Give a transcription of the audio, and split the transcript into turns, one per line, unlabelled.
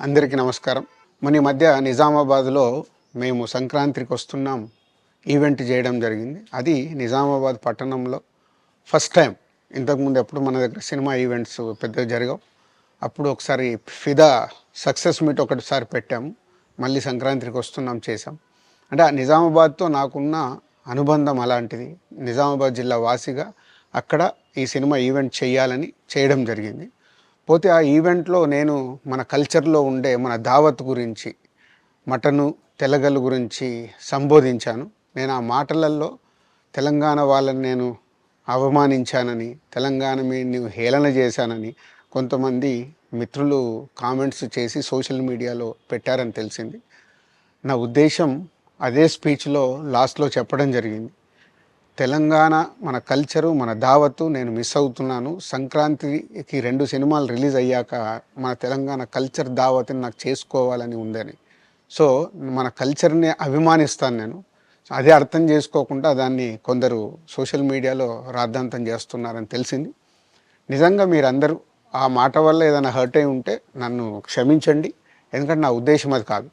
అందరికీ నమస్కారం. ఈ మధ్య నిజామాబాద్‌లో మేము సంక్రాంతికి వస్తున్నాం ఈవెంట్ చేయడం జరిగింది. అది నిజామాబాద్ పట్టణంలో ఫస్ట్ టైం. ఇంతకుముందు ఎప్పుడు మన దగ్గర సినిమా ఈవెంట్స్ పెద్దగా జరగవు. అప్పుడు ఒకసారి ఫిదా సక్సెస్ మీట్ ఒకటిసారి పెట్టాము. మళ్ళీ సంక్రాంతికి వస్తున్నాం చేసాం. అంటే ఆ నిజామాబాద్‌తో నాకున్న అనుబంధం అలాంటిది. నిజామాబాద్ జిల్లా వాసిగా అక్కడ ఈ సినిమా ఈవెంట్ చేయాలని చేయడం జరిగింది. పోతే ఆ ఈవెంట్‌లో నేను మన కల్చర్‌లో ఉండే మన దావత్ గురించి, మటను, తెలగలు గురించి సంబోధించాను. నేను ఆ మాటలల్లో తెలంగాణ వాళ్ళని నేను అవమానించానని, తెలంగాణ నేను హేళన చేశానని కొంతమంది మిత్రులు కామెంట్స్ చేసి సోషల్ మీడియాలో పెట్టారని తెలిసింది. నా ఉద్దేశం అదే స్పీచ్‌లో లాస్ట్‌లో చెప్పడం జరిగింది. తెలంగాణ మన కల్చరు, మన దావత్తు నేను మిస్ అవుతున్నాను. సంక్రాంతికి 2 సినిమాలు రిలీజ్ అయ్యాక మన తెలంగాణ కల్చర్ దావత్‌ని నాకు చేసుకోవాలని ఉందని. సో, మన కల్చర్‌ని అభిమానిస్తాను నేను. అదే అర్థం చేసుకోకుండా దాన్ని కొందరు సోషల్ మీడియాలో రాద్ధాంతం చేస్తున్నారని తెలిసింది. నిజంగా మీరందరూ ఆ మాట వల్ల ఏదైనా హర్ట్ అయి ఉంటే నన్ను క్షమించండి. ఎందుకంటే నా ఉద్దేశం అది కాదు.